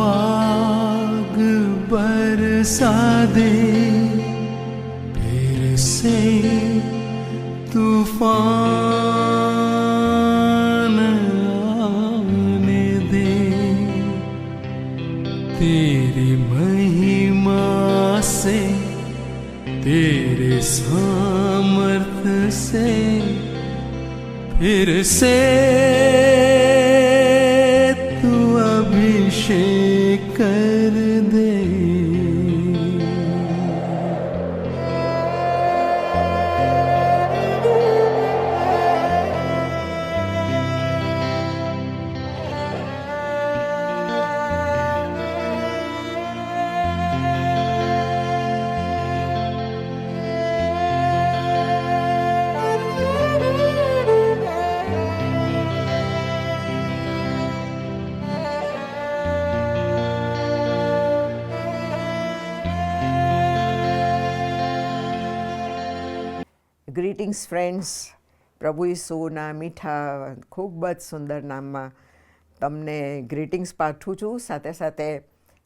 आग बरसा दे, फिर से तूफान आने दे। तेरी महिमा से, तेरे सामर्थ्य से फिर से तू अभिषेक कर दे। ગ્રીટિંગ્સ ફ્રેન્ડ્સ, પ્રભુ ઈસુના મીઠા ખૂબ જ સુંદર નામમાં તમને ગ્રીટિંગ્સ પાઠવું છું. સાથે સાથે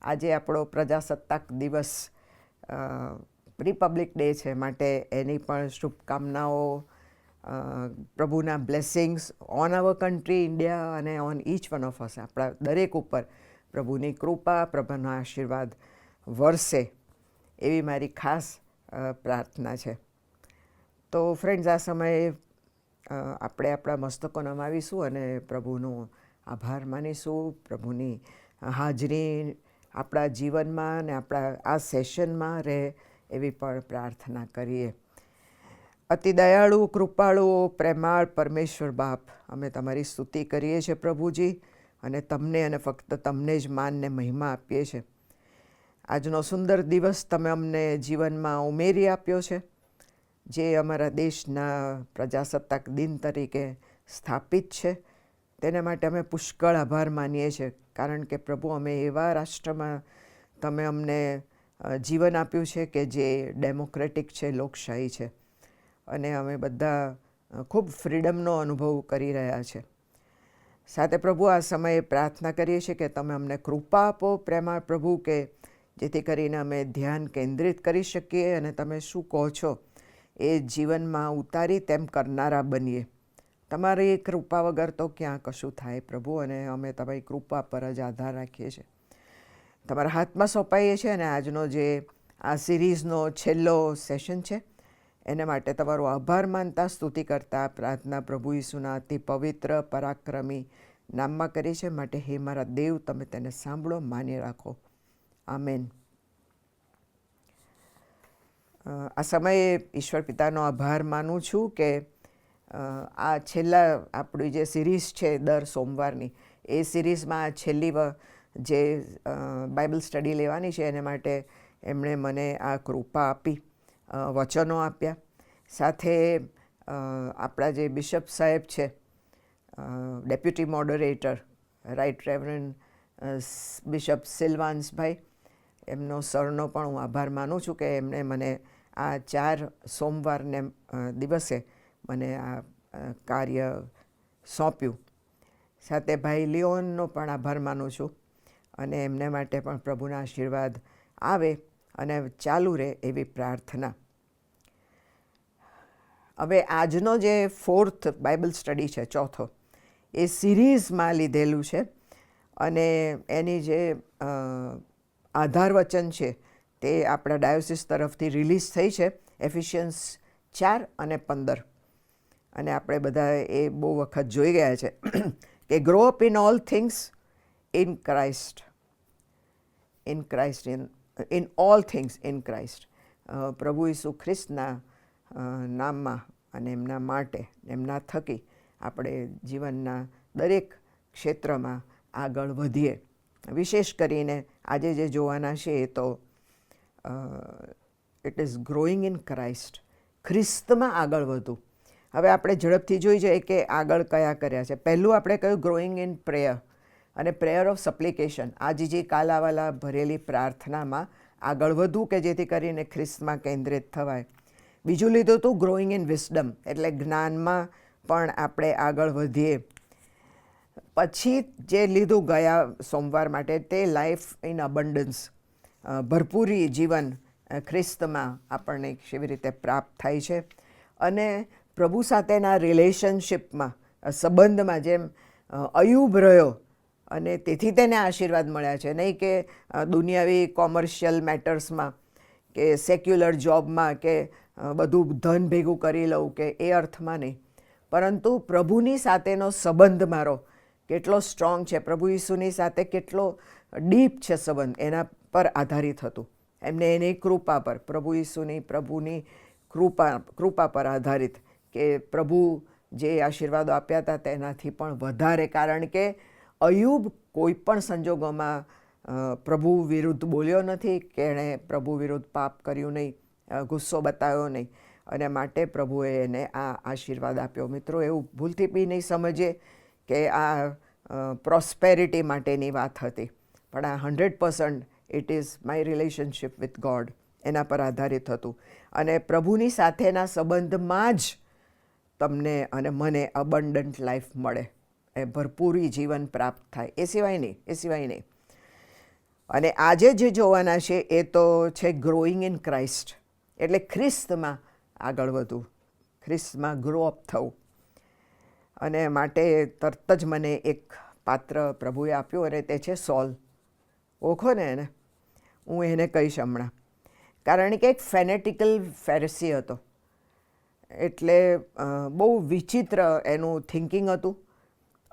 આજે આપણો પ્રજાસત્તાક દિવસ રિપબ્લિક ડે છે, માટે એની પણ શુભકામનાઓ, પ્રભુના blessings on our country India અને on each one of us, આપણા દરેક ઉપર પ્રભુની કૃપા, પ્રભુના આશીર્વાદ વરસે એવી મારી ખાસ પ્રાર્થના છે. તો ફ્રેન્ડ્સ, આ સમયે આપણે આપણા મસ્તકો નમાવીશું અને પ્રભુનો આભાર માનીશું. પ્રભુની હાજરી આપણા જીવનમાં અને આપણા આ સેશનમાં રહે એવી પણ પ્રાર્થના કરીએ. અતિ દયાળુ, કૃપાળુ, પ્રેમાળ પરમેશ્વર બાપ, અમે તમારી સ્તુતિ કરીએ છીએ પ્રભુજી, અને તમને અને ફક્ત તમને જ માન ને મહિમા આપીએ છીએ. આજનો સુંદર દિવસ તમે અમને જીવનમાં ઉમેરી આપ્યો છે, જે અમારા દેશના પ્રજાસત્તાક દિન તરીકે સ્થાપિત છે. તેને માટે અમે પુષ્કળ આભાર માનીએ છીએ, કારણ કે પ્રભુ અમે એવા રાષ્ટ્રમાં તમે અમને જીવન આપ્યું છે કે જે ડેમોક્રેટિક છે, લોકશાહી છે, અને અમે બધા ખૂબ ફ્રીડમનો અનુભવ કરી રહ્યા છે. સાથે પ્રભુ આ સમયે પ્રાર્થના કરીએ છીએ કે તમે અમને કૃપા આપો પ્રેમાળ પ્રભુ, કે જેથી કરીને અમે ધ્યાન કેન્દ્રિત કરી શકીએ અને તમે શું કહો છો એ જીવનમાં ઉતારી તેમ કરનારા બનીએ. તમારી કૃપા વગર તો ક્યાં કશું થાય પ્રભુ, અને અમે તમારી કૃપા પર જ આધાર રાખીએ છીએ. તમારા હાથમાં સોંપાઈએ છીએ, અને આજનો જે આ સિરીઝનો છેલ્લો સેશન છે એને માટે તમારો આભાર માનતા, સ્તુતિ કરતા પ્રાર્થના પ્રભુ ઈસુના અતિ પવિત્ર પરાક્રમી નામમાં કરી છે. માટે હે મારા દેવ, તમે તેને સાંભળો, માની રાખો. આમેન. આ સમયે ઈશ્વર પિતાનો આભાર માનું છું કે આ છેલ્લા આપણી જે સિરીઝ છે દર સોમવારની, એ સિરીઝમાં આ છેલ્લી જે બાઇબલ સ્ટડી લેવાની છે એને માટે એમણે મને આ કૃપા આપી, વચનો આપ્યા. સાથે આપણા જે બિશપ સાહેબ છે, ડેપ્યુટી મોડરેટર રાઇટ રેવરન્ડ બિશપ સિલ્વાન્સભાઈ, એમનો સરનો પણ હું આભાર માનું છું કે એમણે મને આ 4 સોમવારને દિવસે મને આ કાર્ય સોંપ્યું. સાથે ભાઈ લિયોનનો પણ આભાર માનું છું, અને એમને માટે પણ પ્રભુના આશીર્વાદ આવે અને ચાલુ રહે એવી પ્રાર્થના. હવે આજનો જે 4th બાઇબલ સ્ટડી છે, ચોથો, એ સિરીઝમાં લીધેલું છે, અને એની જે આધાર વચન છે તે આપણા ડાયોસિસ તરફથી રિલીઝ થઈ છે, એફિશિયન્સ 4 અને 15, અને આપણે બધા એ બહુ વખત જોઈ ગયા છે કે grow up in all things in Christ, in all things in Christ. પ્રભુ ઈસુ ખ્રિસ્તના નામમાં અને એમના માટે, એમના થકી આપણે જીવનના દરેક ક્ષેત્રમાં આગળ વધીએ. વિશેષ કરીને આજે જે જોવાના છે એ તો it is growing in Christ, ખ્રિસ્તમાં આગળ વધવું. હવે આપણે ઝડપથી જોઈ જઈએ કે આગળ કયા કર્યા છે. પહેલું આપણે કહ્યું ગ્રોઈંગ ઇન પ્રેયર, અને પ્રેયર ઓફ સપ્લિકેશન, આજે જે કાલાવાલા ભરેલી પ્રાર્થનામાં આગળ વધવું કે જેથી કરીને ખ્રિસ્તમાં કેન્દ્રિત થવાય. બીજું લીધું હતું ગ્રોઈંગ ઇન વિઝડમ, એટલે જ્ઞાનમાં પણ આપણે આગળ વધીએ. પછી જે લીધું ગયા સોમવાર માટે તે લાઈફ ઇન અબન્ડન્સ, ભરપૂરી જીવન ખ્રિસ્તમાં આપણને કેવી રીતે પ્રાપ્ત થાય છે. અને પ્રભુ સાથેના રિલેશનશિપમાં, સંબંધમાં જેમ અયુબ રહ્યો અને તેથી તેને આશીર્વાદ મળ્યા છે. નહીં કે દુનિયાવી કોમર્શિયલ મેટર્સમાં કે સેક્યુલર જોબમાં કે બધું ધન ભેગું કરી લઉં કે એ અર્થમાં નહીં, પરંતુ પ્રભુની સાથેનો સંબંધ મારો કેટલો સ્ટ્રોંગ છે, પ્રભુ ઈસુની સાથે કેટલો ડીપ છે સંબંધ, એના પર આધારિત હતું. એમને એની કૃપા પર, પ્રભુની કૃપા પર આધારિત, કે પ્રભુ જે આશીર્વાદો આપ્યા હતા તેનાથી પણ વધારે. કારણ કે અયુબ કોઈ પણ સંજોગોમાં પ્રભુ વિરુદ્ધ બોલ્યો નથી, કે એણે પ્રભુ વિરુદ્ધ પાપ કર્યું નહીં, ગુસ્સો બતાવ્યો નહીં, અને માટે પ્રભુએ એને આ આશીર્વાદ આપ્યો. મિત્રો, એવું ભૂલથી બી નહીં સમજીએ કે આ પ્રોસ્પેરિટી માટેની વાત હતી, પણ આ 100% it is my relationship with God, એના પર આધારિત હતું. અને પ્રભુની સાથેના સંબંધમાં જ તમને અને મને અબન્ડન્ટ લાઈફ મળે, એ ભરપૂરી જીવન પ્રાપ્ત થાય, એ સિવાય નહીં. અને આજે જે જોવાના છે એ તો છે ગ્રોઈંગ ઇન ક્રાઇસ્ટ, એટલે ખ્રિસ્તમાં આગળ વધવું, ખ્રિસ્તમાં ગ્રો અપ થવું. અને માટે તરત જ મને એક પાત્ર પ્રભુએ આપ્યું, અને તે છે સોલ. ઓળખો ને એને? હું એને કહીશ હમણાં. કારણ કે એક ફેનેટિકલ ફેરસી હતો, એટલે બહુ વિચિત્ર એનું થિંકિંગ હતું.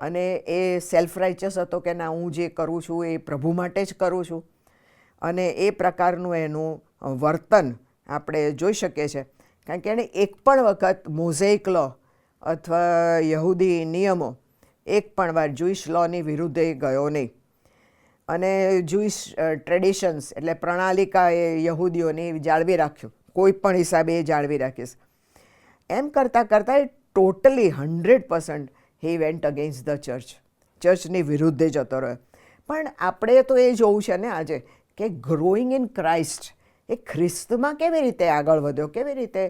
અને એ સેલ્ફ રાઇચસ હતો કે ના, હું જે કરું છું એ પ્રભુ માટે જ કરું છું. અને એ પ્રકારનું એનું વર્તન આપણે જોઈ શકીએ છીએ. કારણ કે એણે એક પણ વખત મોઝેઇક લો અથવા યહૂદી નિયમો એક પણ વાર જુઈશ લોની વિરુદ્ધ ગયો નહીં. અને જુઈશ ટ્રેડિશન્સ એટલે પ્રણાલિકા એ યહૂદીઓની જાળવી રાખ્યું, કોઈ પણ હિસાબે એ જાળવી રાખીશ. એમ કરતાં કરતાં એ totally 100% he went against the ચર્ચની વિરુદ્ધે જતો રહ્યો. પણ આપણે તો એ જોવું છે ને આજે કે ગ્રોઈંગ ઇન ક્રાઇસ્ટ, એ ખ્રિસ્તમાં કેવી રીતે આગળ વધ્યો, કેવી રીતે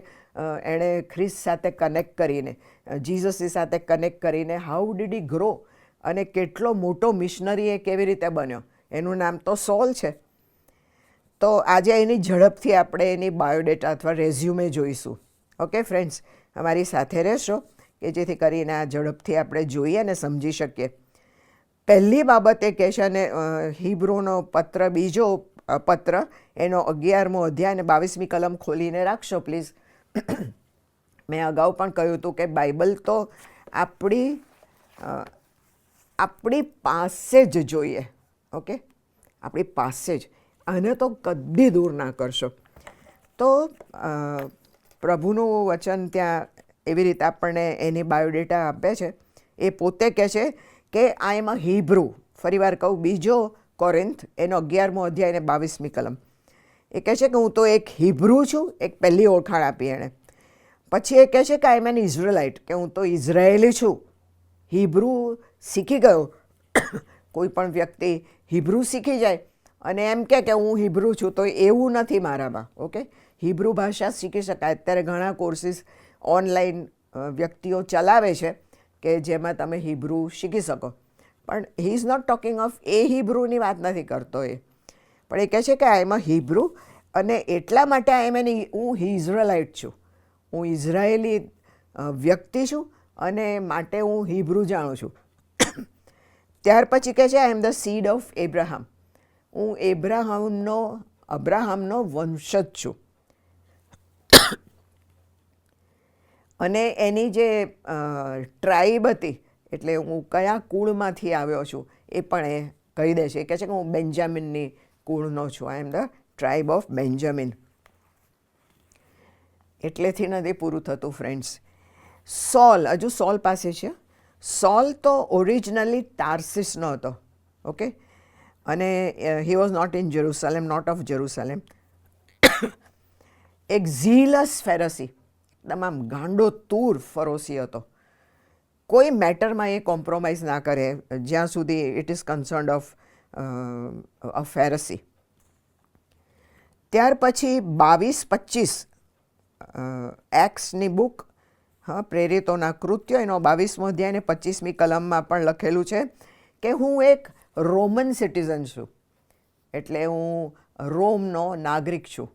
એણે ખ્રિસ્ત સાથે કનેક્ટ કરીને, જીસસની સાથે કનેક્ટ કરીને, હાઉ ડીડ હી ગ્રો, અને કેટલો મોટો મિશનરી એ કેવી રીતે બન્યો. એનું નામ તો સોલ છે. તો આજે એની ઝડપથી આપણે એની બાયોડેટા અથવા રેઝ્યુમે જોઈશું. ઓકે ફ્રેન્ડ્સ, અમારી સાથે રહેશો કે જેથી કરીને આ ઝડપથી આપણે જોઈએ અને સમજી શકીએ. પહેલી બાબત એ કહે છે, અને હિબ્રુનો પત્ર, બીજો પત્ર, એનો 11મો અધ્યાય અને 22મી કલમ ખોલીને રાખશો પ્લીઝ. મેં અગાઉ પણ કહ્યું હતું કે બાઇબલ તો આપણી પાસે જ જોઈએ. ઓકે, આપણી પાસે જ, આને તો કદી દૂર ના કરશો. તો પ્રભુનું વચન ત્યાં એવી રીતે આપણને એની બાયોડેટા આપે છે. એ પોતે કહે છે કે આઈ એમ અ હિબ્રુ. ફરી વાર કહું, બીજો કોરિન્થ એનો 11મો અધ્યાય અને 22મી કલમ. એ કહે છે કે હું તો એક હિબ્રુ છું, એક પહેલી ઓળખાણ આપી એણે. પછી એ કહે છે કે આઈ એમ એન ઇઝરાયલાઇટ, કે હું તો ઇઝરાયેલી છું. હિબ્રુ શીખી ગયો. કોઈ પણ વ્યક્તિ હિબ્રુ શીખી જાય અને એમ કે હું હિબ્રુ છું, તો એવું નથી મારામાં. ઓકે, હિબ્રુ ભાષા શીખી શકાય. અત્યારે ઘણા કોર્સિસ ઓનલાઈન વ્યક્તિઓ ચલાવે છે કે જેમાં તમે હિબ્રુ શીખી શકો. પણ he is not talking of a હિબ્રુની વાત નથી કરતો એ. પણ એ કહે છે કે આઈ એમ અ હિબ્રુ, અને એટલા માટે હું ઇઝરાયલાઇટ છું, હું ઇઝરાયેલી વ્યક્તિ છું, અને માટે હું હિબ્રુ જાણું છું. ત્યાર પછી કહે છે I am the seed of Abraham, હું અબ્રાહમનો વંશજ છું. અને એની જે ટ્રાઇબ હતી, એટલે હું કયા કુળમાંથી આવ્યો છું એ પણ એ કહી દે છે. એ કહે છે કે હું બેન્જામિનની કુળનો છું, I am the tribe of Benjamin. એટલેથી નથી પૂરું થતું ફ્રેન્ડ્સ. સોલ, હજુ સોલ પાસે છે. સોલ તો ઓરિજિનલી ટાર્સિસનો હતો. ઓકે, અને he was not in Jerusalem, not of Jerusalem. એક ઝીલસ ફેરસી, તમામ ગાંડો તૂર ફરોસી હતો. કોઈ મેટરમાં એ કોમ્પ્રોમાઇઝ ના કરે જ્યાં સુધી it is concerned of a Pharisee. ત્યાર પછી 22-25 એક્સની બુક હા, પ્રેરિતોના કૃત્યો એનો 22મો અધ્યાય અને 25મી કલમમાં પણ લખેલું છે કે હું એક રોમન સિટીઝન છું, એટલે હું રોમનો નાગરિક છું.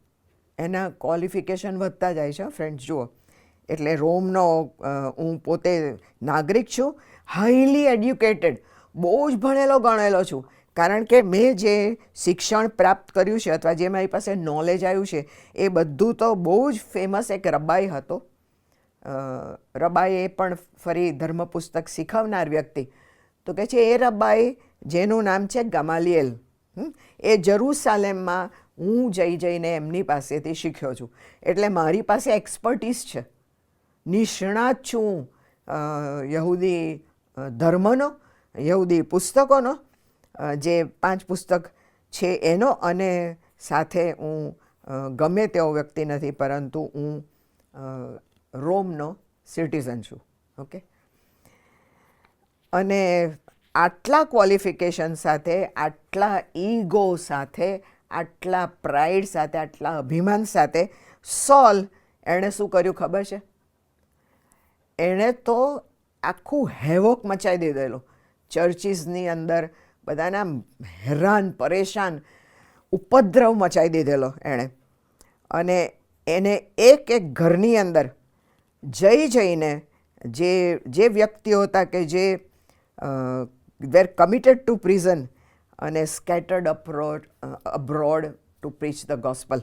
એના ક્વોલિફિકેશન વધતા જાય છે ફ્રેન્ડ્સ, જુઓ. એટલે રોમનો હું પોતે નાગરિક છું, હાઈલી એડ્યુકેટેડ, બહુ જ ભણેલો ગણેલો છું, કારણ કે મેં જે શિક્ષણ પ્રાપ્ત કર્યું છે અથવા જે મારી પાસે નોલેજ આવ્યું છે એ બધું તો બહુ જ ફેમસ એક રબાઈ હતો. રબાઈ એ પણ ફરી ધર્મપુસ્તક શીખવનાર વ્યક્તિ. તો કહે છે એ રબાઈ જેનું નામ છે ગમાલિયેલ, એ જેરુસલેમમાં હું જઈને એમની પાસેથી શીખ્યો છું. એટલે મારી પાસે એક્સપર્ટીસ છે, નિષ્ણાત છું યહૂદી ધર્મનો, યહૂદી પુસ્તકોનો, જે 5 પુસ્તક છે એનો, અને સાથે હું ગમે તેવો વ્યક્તિ નથી, પરંતુ હું રોમનો સિટીઝન છું. ઓકે. અને આટલા ક્વોલિફિકેશન સાથે, આટલા ઈગો સાથે, આટલા પ્રાઇડ સાથે, આટલા અભિમાન સાથે સોલ એણે શું કર્યું ખબર છે? એણે તો આખું હેવોક મચાવી દીધેલું ચર્ચિસની અંદર, બધાના હેરાન પરેશાન, ઉપદ્રવ મચાવી દીધેલો એણે. અને એને એક એક ઘરની અંદર જઈને જે વ્યક્તિઓ હતા કે જે વેર કમિટેડ ટુ પ્રિઝન અને સ્કેટર્ડ અબ્રોડ ટુ પ્રીચ ધ ગોસ્પલ,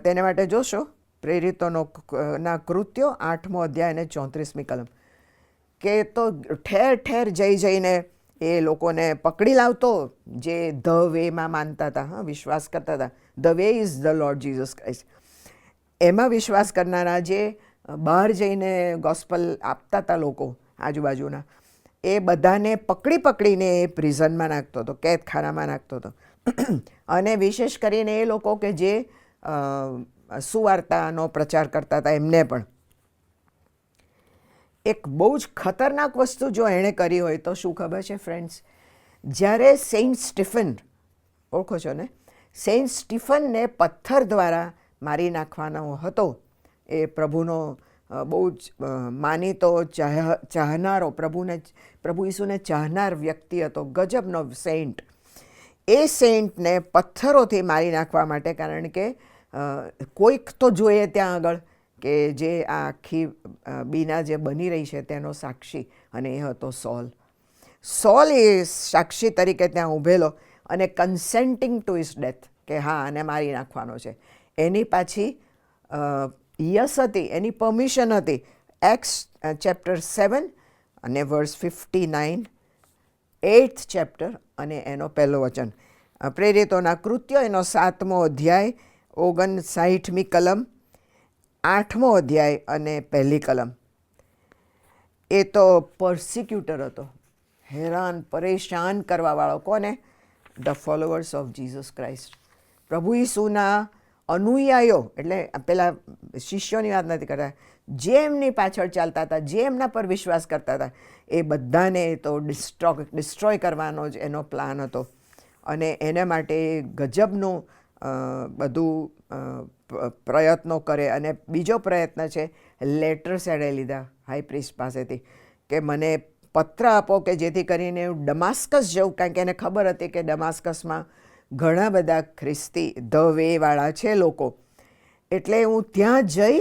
તેને માટે જોશો પ્રેરિતોના કૃત્યો 8મો અધ્યાય અને 34મી કલમ, કે તો ઠેર ઠેર જઈને એ લોકોને પકડી લાવતો જે ધ વેમાં માનતા હતા, હા, વિશ્વાસ કરતા હતા. The way is the Lord Jesus Christ. એમાં વિશ્વાસ કરનારા જે બહાર જઈને ગોસ્પલ આપતા હતા લોકો આજુબાજુના, એ બધાને પકડીને એ પ્રિઝનમાં નાખતો હતો, કેદખાનામાં નાખતો હતો. અને વિશેષ કરીને એ લોકો કે જે સુવાર્તાનો પ્રચાર કરતા હતા એમને પણ. એક બહુ જ ખતરનાક વસ્તુ જો એણે કરી હોય તો શું ખબર છે ફ્રેન્ડ્સ? જ્યારે સેન્ટ સ્ટીફન, ઓળખો છો ને, સેન્ટ સ્ટીફનને પથ્થર દ્વારા મારી નાખવાનો હતો. એ પ્રભુનો બહુ જ માનીતો ચાહનારો, પ્રભુ ઈસુને ચાહનાર વ્યક્તિ હતો, ગજબનો સેન્ટ. એ સેન્ટને પથ્થરોથી મારી નાખવા માટે, કારણ કે કોઈક તો જોઈએ ત્યાં આગળ કે જે આ આખી બીના જે બની રહી છે તેનો સાક્ષી, અને એ હતો સોલ. સોલ એ સાક્ષી તરીકે ત્યાં ઊભેલો અને કન્સેન્ટિંગ ટુ હિઝ ડેથ, કે હા, આને મારી નાખવાનો છે. એની પાછી યસ હતી, એની પરમિશન હતી. એક્ટ્સ ચેપ્ટર 7 અને વર્સ 59, 8th ચેપ્ટર અને એનો પહેલો વચન. પ્રેરિતોના કૃત્યો એનો 7મો અધ્યાય 59મી કલમ, 8મો અધ્યાય અને 1લી કલમ. એ તો પર્સિક્યુટર હતો, હેરાન પરેશાન કરવાવાળો. કોને? The followers of Jesus Christ. પ્રભુ ઈસુના અનુયાયીઓ, એટલે પેલા શિષ્યોની વાત નથી કરતા, જે એમની પાછળ ચાલતા હતા, જે એમના પર વિશ્વાસ કરતા હતા, એ બધાને તો ડિસ્ટ્રોય કરવાનો જ એનો પ્લાન હતો. અને એને માટે ગજબનું બધું પ્રયત્નો કરે. અને બીજો પ્રયત્ન છે, લેટર્સ એણે લીધા હાઈ પ્રીસ્ટ પાસેથી કે મને પત્ર આપો કે જેથી કરીને ડમાસ્કસ જવું, કારણ કે એને ખબર હતી કે ડમાસ્કસમાં ઘણા બધા ખ્રિસ્તી ધ વેવાળા છે લોકો, એટલે હું ત્યાં જઈ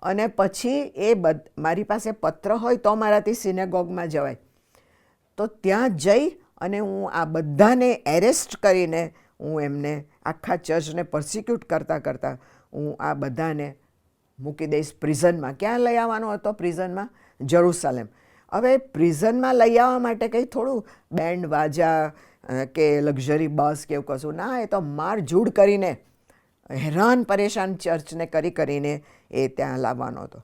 અને પછી મારી પાસે પત્ર હોય તો મારાથી સિનેગોગમાં જવાય. તો ત્યાં જઈ અને હું આ બધાને એરેસ્ટ કરીને હું એમને આખા ચર્ચને પર્સિક્યુટ કરતાં હું આ બધાને મૂકી દઈશ પ્રિઝનમાં. ક્યાં લઈ આવવાનો હતો? પ્રિઝનમાં, જેરુસલેમ. હવે પ્રિઝનમાં લઈ આવવા માટે કંઈ થોડું બેન્ડ વાજા કે લક્ઝરી બસ કે એવું કશું ના, એ તો મારઝૂડ કરીને હેરાન પરેશાન ચર્ચને કરીને એ ત્યાં લાવવાનો હતો.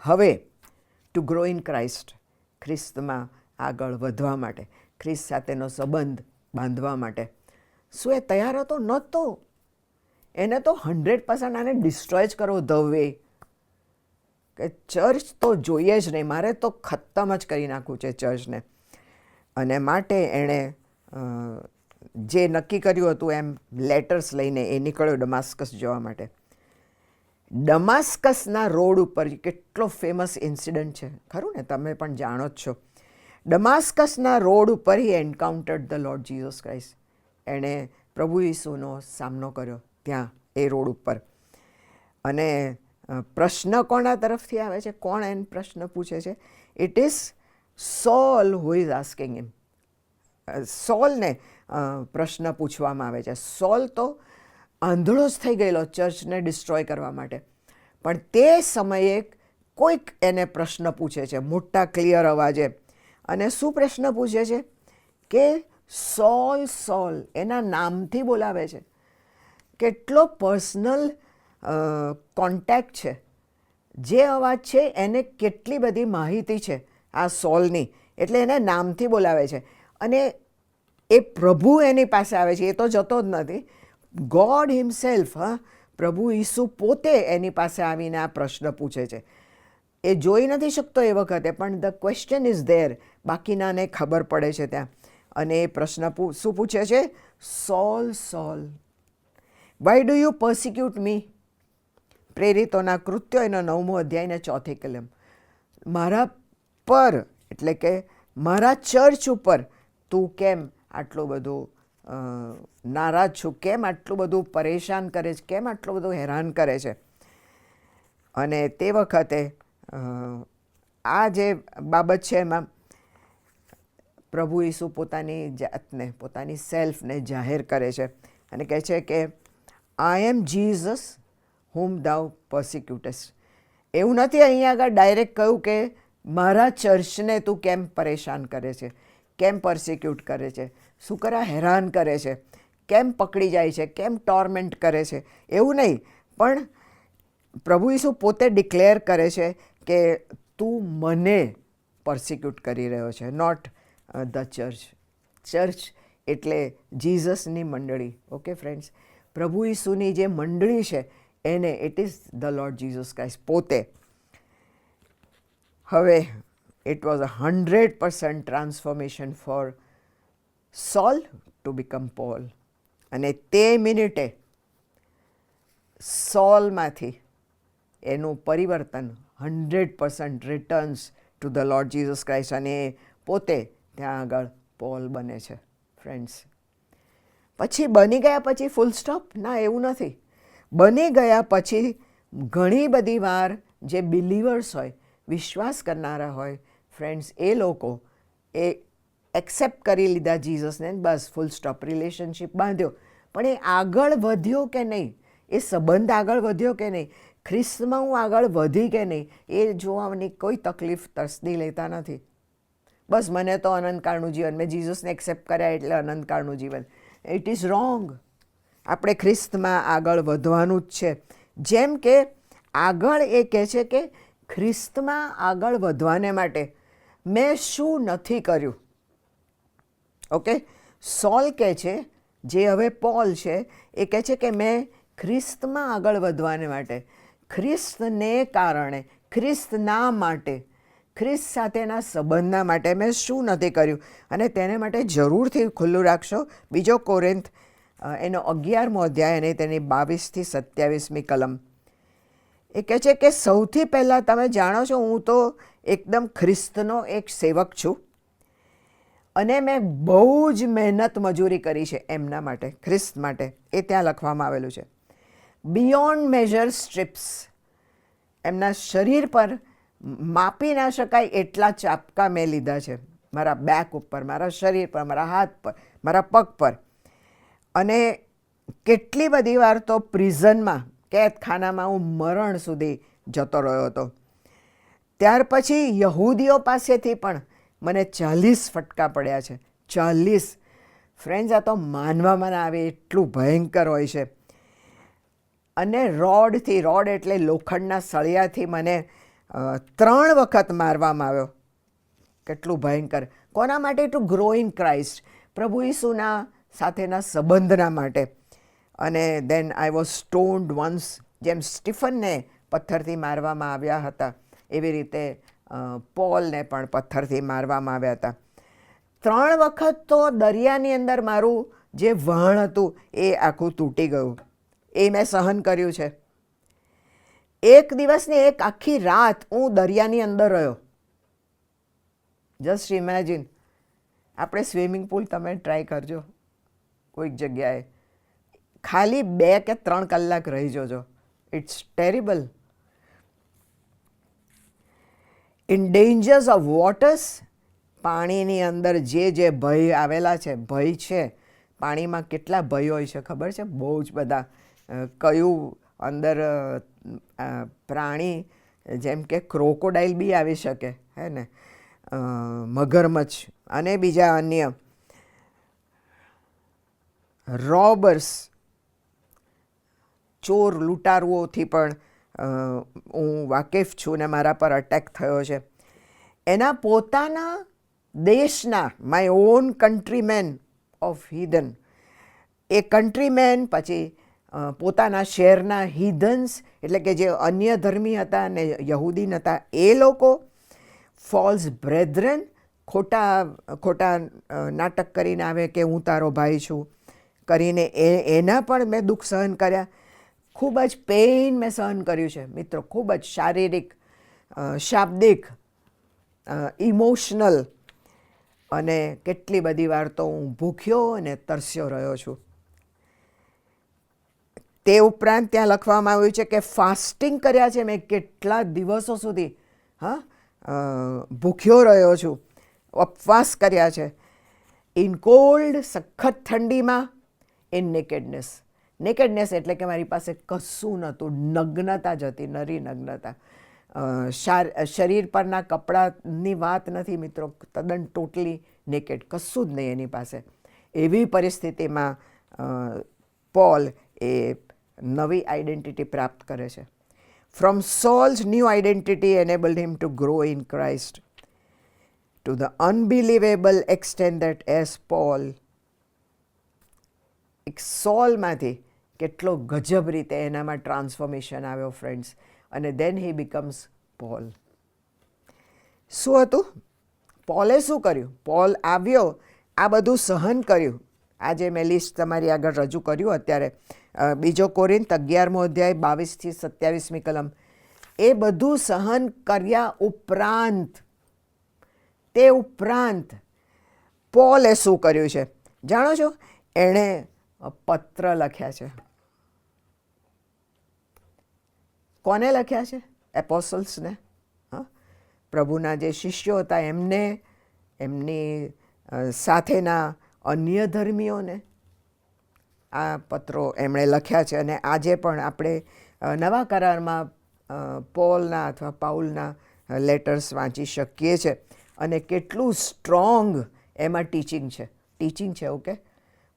હવે ટુ ગ્રો ઇન ક્રાઇસ્ટ, ખ્રિસ્તમાં આગળ વધવા માટે, ખ્રિસ્ત સાથેનો સંબંધ બાંધવા માટે શું એ તૈયાર હતો? નહોતો. એને તો 100% આને ડિસ્ટ્રોય જ કરવો, ધ વે, કે ચર્ચ તો જોઈએ જ નહીં, મારે તો ખતમ જ કરી નાખવું છે ચર્ચને. અને માટે એણે જે નક્કી કર્યું હતું એમ લેટર્સ લઈને એ નીકળ્યો ડમાસ્કસ જવા માટે. ડમાસ્કસના રોડ ઉપર કેટલો ફેમસ ઇન્સિડન્ટ છે, ખરું ને? તમે પણ જાણો જ છો. ડમાસ્કસના રોડ ઉપર હી એન્કાઉન્ટર્ડ ધ લોર્ડ જીસસ ક્રાઇસ્ટ. એણે પ્રભુ ઈસુનો સામનો કર્યો ત્યાં એ રોડ ઉપર. અને પ્રશ્ન કોના તરફથી આવે છે? કોણ એને પ્રશ્ન પૂછે છે? It is Saul who is asking him. સોલને પ્રશ્ન પૂછવામાં આવે છે. સોલ તો આંધળો જ થઈ ગયેલો ચર્ચને ડિસ્ટ્રોય કરવા માટે, પણ તે સમયે કોઈક એને પ્રશ્ન પૂછે છે મોટા ક્લિયર અવાજે. અને શું પ્રશ્ન પૂછે છે? કે સોલ સોલ, એના નામથી બોલાવે છે. કેટલો પર્સનલ કોન્ટેક્ટ છે. જે અવાજ છે એને કેટલી બધી માહિતી છે આ સોલની, એટલે એને નામથી બોલાવે છે. અને એ પ્રભુ એની પાસે આવે છે, એ તો જતો જ નથી. ગોડ હિમસેલ્ફ, પ્રભુ ઈસુ પોતે એની પાસે આવીને આ પ્રશ્ન પૂછે છે. એ જોઈ નથી શકતો એ વખતે, પણ ધ ક્વેશ્ચન ઇઝ ધેર. બાકીનાને ખબર પડે છે ત્યાં. અને એ પ્રશ્ન શું પૂછે છે? સોલ સોલ, વાય ડુ યુ પર્સિક્યુટ મી? પ્રેરિતોના કૃત્યો એનો 9મો અધ્યાય ને 4થી કલમ. મારા પર, એટલે કે મારા ચર્ચ ઉપર તું કેમ આટલું બધું નારાજ છું? કેમ આટલું બધું પરેશાન કરે છે? કેમ આટલું બધું હેરાન કરે છે? અને તે વખતે આ જે બાબત છે એમાં પ્રભુ ઈસુ પોતાની જાતને, પોતાની સેલ્ફને જાહેર કરે છે અને કહે છે કે આઈ એમ જીસસ હુમ દાઉ પર્સિક્યુટેસ્ટ. એવું નથી અહીંયા આગળ ડાયરેક્ટ કહ્યું કે મારા ચર્ચને તું કેમ પરેશાન કરે છે, કેમ પર્સિક્યુટ કરે છે, શું કરા હેરાન કરે છે, કેમ પકડી જાય છે, કેમ ટોર્મેન્ટ કરે છે, એવું નહીં. પણ પ્રભુ ઈસુ પોતે ડિક્લેર કરે છે કે તું મને પર્સિક્યુટ કરી રહ્યો છે, નોટ ધ ચર્ચ. ચર્ચ એટલે જીસસની મંડળી. ઓકે ફ્રેન્ડ્સ, પ્રભુ ઈસુની જે મંડળી છે એને, it is the Lord Jesus Christ પોતે. હવે it was 100% transformation for Saul to become Paul. અને તે મિનિટે સોલમાંથી એનું પરિવર્તન 100% returns to the Lord Jesus Christ, અને એ પોતે ત્યાં આગળ પોલ બને છે. ફ્રેન્ડ્સ, પછી બની ગયા પછી ફૂલ સ્ટોપ? ના, એવું નથી. બની ગયા પછી ઘણી બધી વાર જે બિલીવર્સ હોય, વિશ્વાસ કરનારા હોય ફ્રેન્ડ્સ, એ લોકો એ એક્સેપ્ટ કરી લીધા જીસસને, બસ ફૂલ સ્ટોપ, રિલેશનશિપ બાંધ્યો. પણ એ આગળ વધ્યો કે નહીં, એ સંબંધ આગળ વધ્યો કે નહીં, ખ્રિસ્તમાં હું આગળ વધી કે નહીં, એ જોવાની કોઈ તકલીફ તસ્દી લેતા નથી. બસ મને તો અનંતકાળનું જીવન, મેં જીસસને એક્સેપ્ટ કર્યા એટલે અનંતકાળનું જીવન. It is wrong. આપણે ખ્રિસ્તમાં આગળ વધવાનું જ છે. જેમ કે આગળ એ કહે છે કે ખ્રિસ્તમાં આગળ વધવાને માટે મેં શું નથી કર્યું. ઓકે, સોલ કહે છે, જે હવે પોલ છે, એ કહે છે કે મેં ખ્રિસ્તમાં આગળ વધવાને માટે, ખ્રિસ્તને કારણે, ખ્રિસ્તના માટે, ખ્રિસ્ત સાથેના સંબંધના માટે મેં શું નથી કર્યું. અને તેને માટે જરૂરથી ખુલ્લું રાખશો બીજો કોરિન્થ એનો 11મો અધ્યાય અને તેની 22થી 27મી કલમ. એ કહે છે કે સૌથી પહેલાં તમે જાણો છો હું તો એકદમ ખ્રિસ્તનો એક સેવક છું, અને મેં બહુ જ મહેનત મજૂરી કરી છે એમના માટે, ખ્રિસ્ત માટે. એ ત્યાં લખવામાં આવેલું છે. બિયોન્ડ મેઝર સ્ટ્રીપ્સ, એમના શરીર પર માપી ના શકાય એટલા ચાપકા મેં લીધા છે, મારા બેક ઉપર, મારા શરીર પર, મારા હાથ પર, મારા પગ પર. અને કેટલી બધી વાર તો પ્રિઝનમાં, કેદખાનામાં હું મરણ સુધી જતો રહ્યો હતો. ત્યાર પછી યહૂદીઓ પાસેથી પણ મને 40 ફટકા પડ્યા છે. 40. ફ્રેન્ડ્સ, આ તો માનવામાં ના આવે એટલું ભયંકર હોય છે. અને રોડથી, રોડ એટલે લોખંડના સળિયાથી મને 3 વખત મારવામાં આવ્યો. કેટલું ભયંકર. કોના માટે? ટુ ગ્રો ઇન ક્રાઇસ્ટ, પ્રભુ ઈસુના સાથેના સંબંધના માટે. અને દેન આઈ વોઝ સ્ટોન્ડ વન્સ, જેમ સ્ટીફનને પથ્થરથી મારવામાં આવ્યા હતા એવી રીતે પોલને પણ પથ્થરથી મારવામાં આવ્યા હતા. 3 વખત તો દરિયાની અંદર મારું જે વહાણ હતું એ આખું તૂટી ગયું. એ મેં સહન કર્યું છે. એક દિવસની એક આખી રાત હું દરિયાની અંદર રહ્યો. Just imagine. આપણે સ્વિમિંગ પુલ તમે ટ્રાય કરજો કોઈક જગ્યાએ, ખાલી 2 કે 3 કલાક રહી જોજો. It's terrible. In dangers of waters, પાણીની અંદર જે ભય આવેલા છે, ભય છે પાણીમાં. કેટલા ભય હોય છે ખબર છે? બહુ જ બધા. કયું અંદર પ્રાણી, જેમ કે ક્રોકોડાઇલ બી આવી શકે, હે ને, મગરમચ્છ અને બીજા અન્ય રોબર્સ, ચોર લૂંટારુઓથી પણ હું વાકેફ છું ને મારા પર અટેક થયો છે. એના પોતાના દેશના, માય ઓન કન્ટ્રીમેન ઓફ હિધન, એ કન્ટ્રીમેન, પછી પોતાના શહેરના હિધન્સ, એટલે કે જે અન્ય ધર્મી હતા અને યહૂદી નહોતા, એ લોકો, ફોલ્સ બ્રેધરન, ખોટા નાટક કરીને આવે કે હું તારો ભાઈ છું કરીને, એના પણ મેં દુઃખ સહન કર્યા. ખૂબ જ પેઇન મેં સહન કર્યું છે મિત્રો, ખૂબ જ શારીરિક, શાબ્દિક, ઇમોશનલ, અને કેટલી બધી વાર તો હું ભૂખ્યો અને તરસ્યો રહ્યો છું. તે ઉપરાંત ત્યાં લખવામાં આવ્યું છે કે ફાસ્ટિંગ કર્યા છે મેં કેટલા દિવસો સુધી. ભૂખ્યો રહ્યો છું, ઉપવાસ કર્યા છે. ઇન કોલ્ડ, સખત ઠંડીમાં. ઇન નેકેડનેસ. નેકેડનેસ એટલે કે મારી પાસે કશું નહોતું, નગ્નતા જ હતી, નરી નગ્નતા. શરીર પરના કપડાની વાત નથી મિત્રો, તદ્દન ટોટલી નેકેડ, કશું જ નહીં એની પાસે. એવી પરિસ્થિતિમાં પોલ એ નવી આઈડેન્ટિટી પ્રાપ્ત કરે છે. From Saul's new identity enabled him to grow in Christ to the unbelievable extent that as Paul. એક સોલમાંથી કેટલો ગજબ રીતે એનામાં ટ્રાન્સફોર્મેશન આવ્યો ફ્રેન્ડ્સ, અને દેન હી બીકમ્સ પોલ. શું હતું? પોલે શું કર્યું? પોલ આવ્યો, આ બધું સહન કર્યું. આજે મેં લિસ્ટ તમારી આગળ રજૂ કર્યું અત્યારે. 2 કોરિન્થ 11મો અધ્યાય 22 થી 27મી કલમ. એ બધું સહન કર્યા ઉપરાંત, તે ઉપરાંત પોલે શું કર્યું છે જાણો છો? એણે પત્ર લખ્યા છે. કોને લખ્યા છે? એપોસ્ટલ્સને, પ્રભુના જે શિષ્યો હતા એમને, એમની સાથેના અન્ય ધર્મીઓને આ પત્રો એમણે લખ્યા છે. અને આજે પણ આપણે નવા કરારમાં પોલના અથવા પાઉલના લેટર્સ વાંચી શકીએ છીએ. અને કેટલું સ્ટ્રોંગ એમાં ટીચિંગ છે. ઓકે,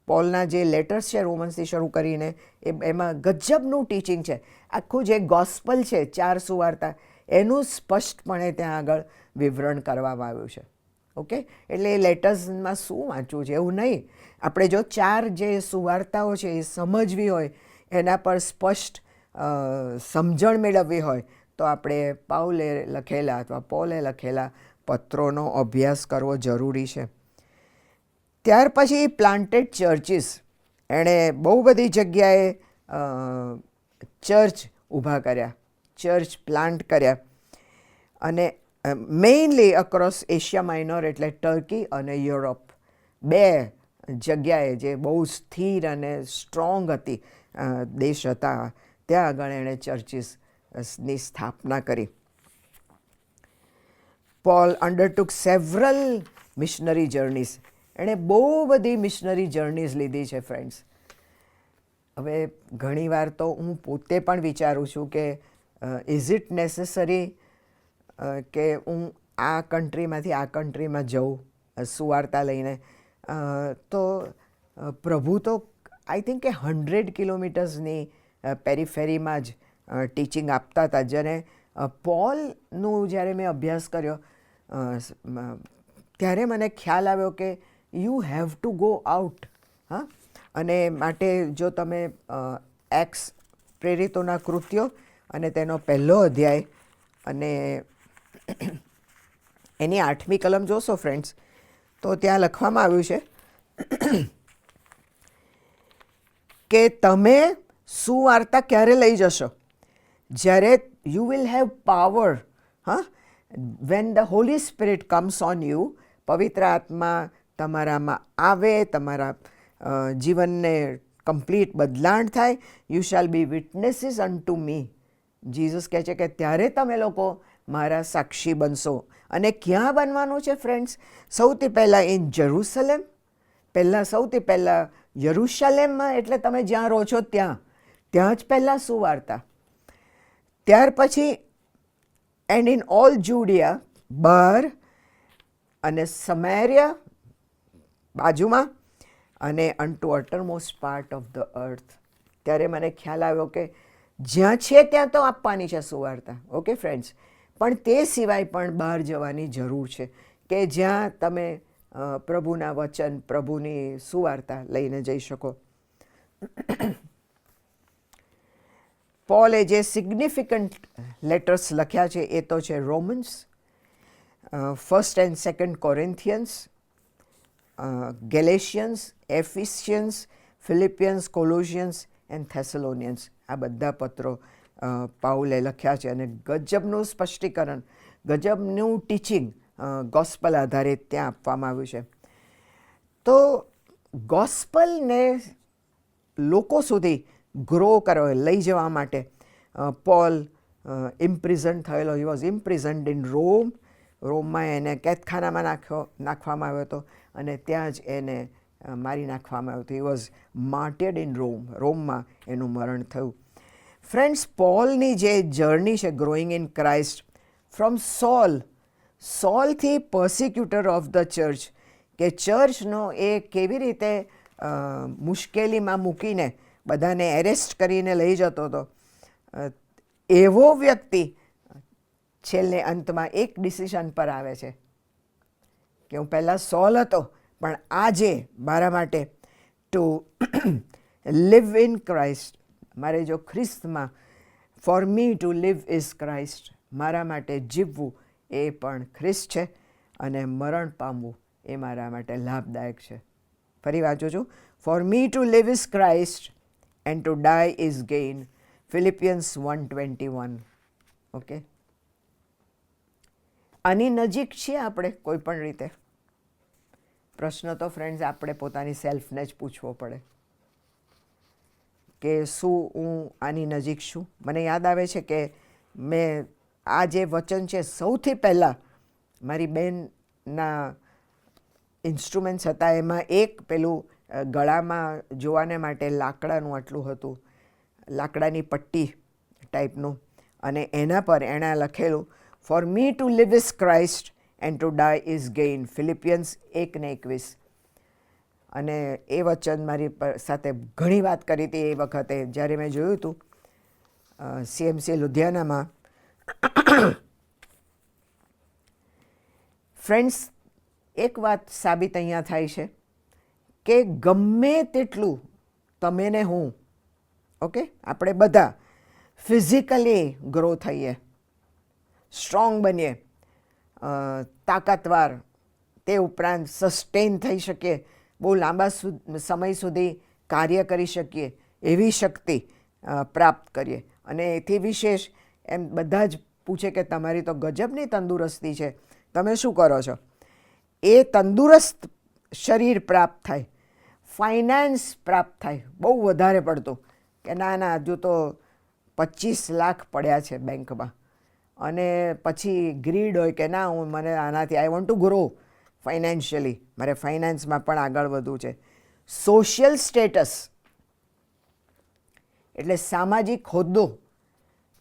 પોલના જે લેટર્સ છે રોમન્સથી શરૂ કરીને એમાં ગજબનું ટીચિંગ છે. આખું જે ગોસ્પલ છે, 4 સુવાર્તા, એનું સ્પષ્ટપણે ત્યાં આગળ વિવરણ કરવામાં આવ્યું છે. ઓકે, એટલે એ લેટર્સમાં શું વાંચવું છે એવું નહીં. આપણે જો 4 જે સુવાર્તાઓ છે એ સમજવી હોય, એના પર સ્પષ્ટ સમજણ મેળવવી હોય, તો આપણે પાઉલે લખેલા અથવા પોલે લખેલા પત્રોનો અભ્યાસ કરવો જરૂરી છે. ત્યાર પછી પ્લાન્ટેડ ચર્ચિસ, એણે બહુ બધી જગ્યાએ ચર્ચ ઊભા કર્યા, ચર્ચ પ્લાન્ટ કર્યા. અને મેઇનલી અક્રોસ એશિયા માઇનોર, એટલે ટર્કી અને યુરોપ, 2 જગ્યાએ જે બહુ સ્થિર અને સ્ટ્રોંગ હતી, દેશ હતા, ત્યાં આગળ એણે ચર્ચિસની સ્થાપના કરી. Paul undertook several missionary journeys. એણે બહુ બધી મિશનરી જર્નીઝ લીધી છે ફ્રેન્ડ્સ. હવે ઘણીવાર તો હું પોતે પણ વિચારું છું કે ઇઝ ઇટ નેસેસરી કે હું આ કન્ટ્રીમાંથી આ કન્ટ્રીમાં જઉં સુવાર્તા લઈને? તો પ્રભુ તો આઈ થિંક કે 100 કિલોમીટર્સની પેરીફેરીમાં જ ટીચિંગ આપતા હતા. જેને પોલનું જ્યારે મેં અભ્યાસ કર્યો ત્યારે મને ખ્યાલ આવ્યો કે you have to go out. અને માટે જો તમે એક્સ પ્રેરિતોના કૃત્યો અને તેનો 1લો અધ્યાય અને એની 8મી કલમ જોશો ફ્રેન્ડ્સ, તો ત્યાં લખવામાં આવ્યું છે કે તમે સુવાર્તા ક્યારે લઈ જશો? જ્યારે you will have power, when the Holy Spirit comes on you, પવિત્ર આત્મા તમારામાં આવે, તમારા જીવનને કમ્પ્લીટ બદલાણ થાય. You shall be witnesses unto me. Jesus કહે છે કે ત્યારે તમે લોકો મારા સાક્ષી બનશો. અને ક્યાં બનવાનું છે ફ્રેન્ડ્સ? સૌથી પહેલાં ઇન જેરુસલેમ, સૌથી પહેલાં યરુશલેમમાં, એટલે તમે જ્યાં રહો છો ત્યાં જ પહેલાં સુવાર્તા. ત્યાર પછી એન્ડ ઇન ઓલ જુડિયા, બહાર, અને સમારિયા બાજુમાં, અને અનટુ અટરમોસ્ટ પાર્ટ ઓફ ધ અર્થ. ત્યારે મને ખ્યાલ આવ્યો કે જ્યાં છે ત્યાં તો આપવાની છે સુવાર્તા. ઓકે ફ્રેન્ડ્સ, પણ તે સિવાય પણ બહાર જવાની જરૂર છે, કે જ્યાં તમે પ્રભુના વચન, પ્રભુની સુવાર્તા લઈને જઈ શકો. પોલે જે સિગ્નિફિકન્ટ લેટર્સ લખ્યા છે એ તો છે રોમન્સ, 1 and 2 કોરિન્થિયન્સ, ગેલેશિયન્સ, એફિસિયન્સ, ફિલિપિયન્સ, કોલોશિયન્સ એન્ડ થેસલોનિયન્સ. આ બધા પત્રો પાઉલે લખ્યા છે. અને ગજબનું સ્પષ્ટીકરણ, ગજબનું ટીચિંગ ગોસ્પલ આધારિત ત્યાં આપવામાં આવ્યું છે. તો ગોસ્પલને લોકો સુધી ગ્રો કરવા, લઈ જવા માટે પોલ ઇમ્પ્રિઝન થયેલો. હી વોઝ ઇમ્પ્રિઝન્ડ ઇન રોમ. રોમમાં એને કેદખાનામાં નાખવામાં આવ્યો હતો, અને ત્યાં જ એને મારી નાખવામાં આવ્યું હતું. હી વોઝ માર્ટેડ ઇન રોમ. રોમમાં એનું મરણ થયું. ફ્રેન્ડ્સ, પોલની જે જર્ની છે ગ્રોઈંગ ઇન ક્રાઇસ્ટ, ફ્રોમ સોલથી પર્સિક્યુટર ઓફ ધ ચર્ચ, કે ચર્ચનો એ કેવી રીતે મુશ્કેલીમાં મૂકીને બધાને એરેસ્ટ કરીને લઈ જતો હતો, એવો વ્યક્તિ છેલ્લે અંતમાં એક ડિસિઝન પર આવે છે કે હું પહેલાં સોલ હતો, પણ આજે મારા માટે ટુ લિવ ઇન ક્રાઇસ્ટ, મારે જો ખ્રિસ્તમાં, for me to live is Christ, મારા માટે જીવવું એ પણ ખ્રિસ્ત છે, અને મરણ પામવું એ મારા માટે લાભદાયક છે. ફરી વાંચું છું. For me to live is Christ and to die is gain. Philippians 1:21. Okay, આની નજીક છીએ આપણે કોઈ પણ રીતે. પ્રશ્ન તો ફ્રેન્ડ્સ આપણે પોતાની સેલ્ફને જ પૂછવો પડે કે શું હું આની નજીક છું? મને યાદ આવે છે કે મેં આ જે વચન છે સૌથી પહેલાં મારી બહેનના ઇન્સ્ટ્રુમેન્ટ્સ હતા, એમાં એક પેલું ગળામાં જોવાને માટે લાકડાનું આટલું હતું, લાકડાની પટ્ટી ટાઈપનું, અને એના પર એણે લખેલું for me to live is Christ and to die is gain. Philippians 1:21. અને એ વચન મારી સાથે ઘણી વાત કરી હતી એ વખતે જ્યારે મેં જોયું હતું CMC લુધિયાનામાં. ફ્રેન્ડ્સ, એક વાત સાબિત અહીંયા થાય છે કે ગમે તેટલું તમે ને હું, ઓકે, આપણે બધા ફિઝિકલી ગ્રો થઈએ, સ્ટ્રોંગ બનીએ, તાકાતવાર, તે ઉપરાંત સસ્ટેન થઈ શકીએ, બહુ લાંબા સમય સુધી કાર્ય કરી શકીએ, એવી શક્તિ પ્રાપ્ત કરીએ. અને એથી વિશેષ એમ બધા જ પૂછે કે તમારી તો ગજબની તંદુરસ્તી છે, તમે શું કરો છો? એ તંદુરસ્ત શરીર પ્રાપ્ત થાય, ફાઇનાન્સ પ્રાપ્ત થાય બહુ વધારે પડતું, કે ના ના હજુ તો 25 લાખ પડ્યા છે બેંકમાં, અને પછી ગ્રીડ હોય કે ના હું મને આનાથી I want to grow financially, મારે ફાઇનાન્સમાં પણ આગળ વધવું છે. સોશિયલ સ્ટેટસ એટલે સામાજિક હોદ્દો,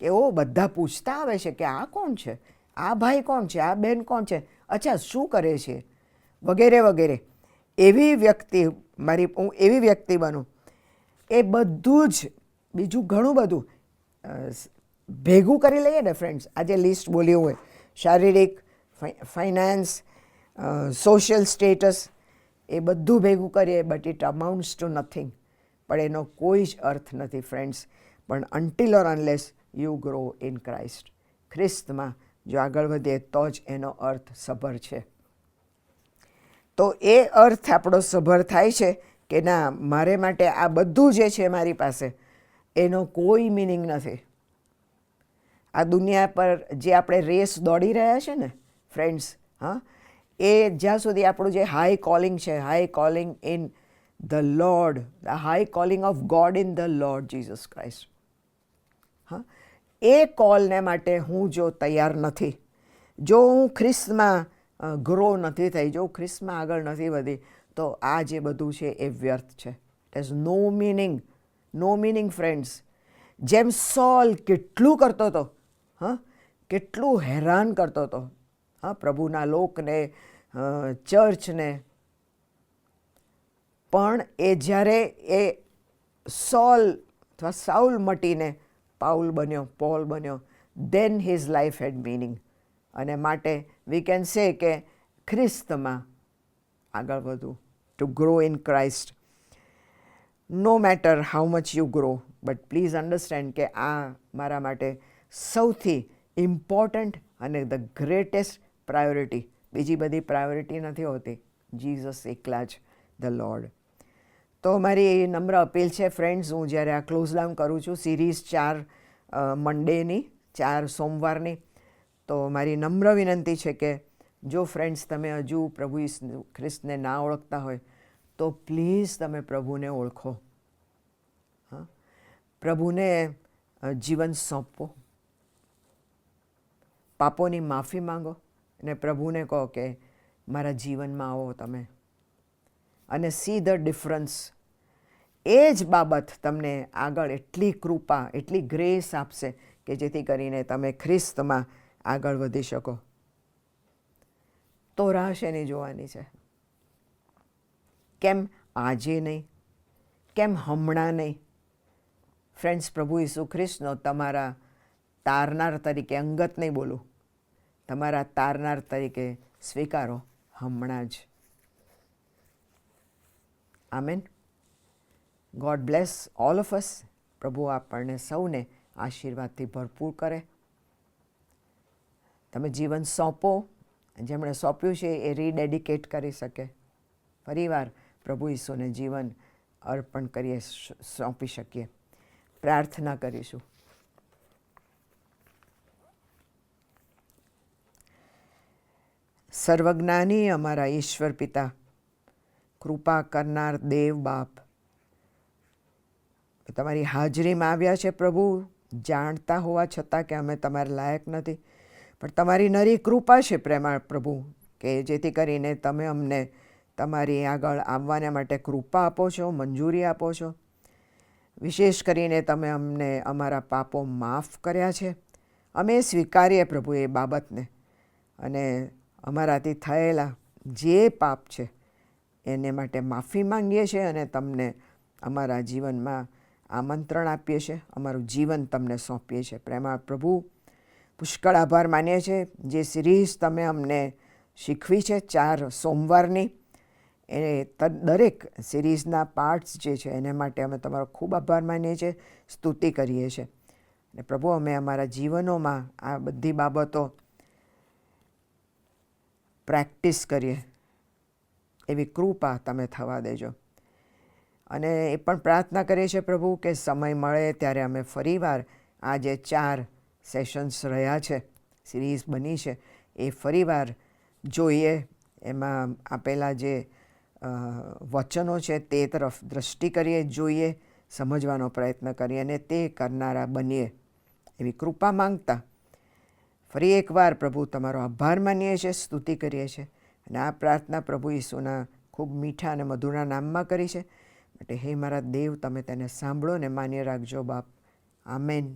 એવો બધા પૂછતા આવે છે કે આ કોણ છે, આ ભાઈ કોણ છે, આ બહેન કોણ છે, અચ્છા શું કરે છે, વગેરે વગેરે. એવી વ્યક્તિ, હું એવી વ્યક્તિ બનું, એ બધું જ બીજું ઘણું બધું ભેગું કરી લઈએ ને ફ્રેન્ડ્સ, આજે લિસ્ટ બોલ્યું હોય, શારીરિક, ફાઇનાન્સ, સોશિયલ સ્ટેટસ, એ બધું ભેગું કરીએ, but it amounts to nothing. પણ એનો કોઈ જ અર્થ નથી ફ્રેન્ડ્સ. પણ until or unless you grow in Christ, ખ્રિસ્તમાં જો આગળ વધીએ તો જ એનો અર્થ સભર છે. તો એ અર્થ આપણો સભર થાય છે કે ના, મારે માટે આ બધું જે છે મારી પાસે, એનો કોઈ મિનિંગ નથી. આ દુનિયા પર જે આપણે રેસ દોડી રહ્યા છે ને ફ્રેન્ડ્સ, હા, એ જ્યાં સુધી આપણું જે હાઈ કોલિંગ છે, high calling in the lord, the high calling of God in the Lord Jesus Christ, હા, એ કોલને માટે હું જો તૈયાર નથી, જો હું ખ્રિસ્તમાં ગ્રો નથી થઈ, જો ખ્રિસ્તમાં આગળ નથી વધી, તો આ જે બધું છે એ વ્યર્થ છે. It has no meaning, no meaning friends. જેમ સોલ કેટલું કરતો હતો, હા, કેટલું હેરાન કરતો હતો, હા, પ્રભુના લોકને, ચર્ચને, પણ એ જ્યારે એ સોલ અથવા સાઉલ મટીને પાઉલ બન્યો, પોલ બન્યો, then his life had meaning. અને માટે વી કેન સે કે ખ્રિસ્તમાં આગળ વધવું, to grow in Christ. No matter how much you grow, but please understand કે આ મારા માટે સૌથી ઇમ્પોર્ટન્ટ અને ધ ગ્રેટેસ્ટ પ્રાયોરિટી. બીજી બધી પ્રાયોરિટી નથી હોતી, જીસસ એકલા જ ધ લોર્ડ. તો મારી નમ્ર અપીલ છે ફ્રેન્ડ્સ, હું જ્યારે આ ક્લોઝ ડાઉન કરું છું સિરીઝ 4 મંડેની, 4 સોમવારની, તો મારી નમ્ર વિનંતી છે કે જો ફ્રેન્ડ્સ તમે હજુ પ્રભુ ઈસુ ખ્રિસ્તને ના ઓળખતા હોય તો પ્લીઝ તમે પ્રભુને ઓળખો, હા, પ્રભુને જીવન સોંપો, પાપોની માફી માંગો અને પ્રભુને કહો કે મારા જીવનમાં આવો તમે, અને સી ધ ડિફરન્સ. એ જ બાબત તમને આગળ એટલી કૃપા, એટલી ગ્રેસ આપશે કે જેથી કરીને તમે ખ્રિસ્તમાં આગળ વધી શકો. તો રાહ શેની જોવાની છે? કેમ આજે નહીં? કેમ હમણાં નહીં? ફ્રેન્ડ્સ, પ્રભુ ઈસુ ખ્રિસ્તનો તમારા તારનાર તરીકે, અંગત નહીં બોલું, તમારા તારનાર તરીકે સ્વીકારો હમણાં જ. Amen. God bless all of us. પ્રભુ આપણને સૌને આશીર્વાદથી ભરપૂર કરે. તમે જીવન સોંપો, જેમણે સોંપ્યું છે એ રીડેડિકેટ કરી શકે, ફરીવાર પ્રભુ ઈસુને જીવન અર્પણ કરીએ, સોંપી શકીએ. પ્રાર્થના કરીશું. સર્વજ્ઞાની અમારા ઈશ્વર પિતા, કૃપા કરનાર દેવ બાપ, તમારી હાજરીમાં આવ્યા છે પ્રભુ, જાણતા હોવા છતાં કે અમે તમારા લાયક નથી, પણ તમારી નરી કૃપા છે પ્રેમાળ પ્રભુ, કે જેથી કરીને તમે અમને તમારી આગળ આવવાને માટે કૃપા આપો છો, મંજૂરી આપો છો. વિશેષ કરીને તમે અમને અમારા પાપો માફ કર્યા છે. અમે સ્વીકારીએ પ્રભુ એ બાબતને, અને અમારાથી થયેલા જે પાપ છે એને માટે માફી માંગીએ છીએ અને તમને અમારા જીવનમાં આમંત્રણ આપીએ છીએ, અમારું જીવન તમને સોંપીએ છીએ. પ્રેમાળ પ્રભુ, પુષ્કળ આભાર માનીએ છીએ જે સિરીઝ તમે અમને શીખવી છે 4 સોમવારની, એ દરેક સિરીઝના પાર્ટ્સ જે છે એને માટે અમે તમારો ખૂબ આભાર માનીએ છીએ, સ્તુતિ કરીએ છીએ. અને પ્રભુ, અમે અમારા જીવનોમાં આ બધી બાબતો પ્રેક્ટિસ કરીએ એવી કૃપા તમે થવા દેજો. અને એ પણ પ્રાર્થના કરીએ છીએ પ્રભુ કે સમય મળે ત્યારે અમે ફરીવાર આ જે 4 સેશન્સ રહ્યા છે, સિરીઝ બની છે, એ ફરીવાર જોઈએ, એમાં આપેલા જે વચનો છે તે તરફ દૃષ્ટિ કરીએ, જોઈએ, સમજવાનો પ્રયત્ન કરીએ અને તે કરનારા બનીએ એવી કૃપા માંગતા ફરી એકવાર પ્રભુ તમારો આભાર માનીએ છીએ, સ્તુતિ કરીએ છીએ. અને આ પ્રાર્થના પ્રભુ ઈસુના ખૂબ મીઠા અને મધુરના નામમાં કરી છે. માટે હે મારા દેવ, તમે તેને સાંભળો ને માન્ય રાખજો બાપ. આમેન.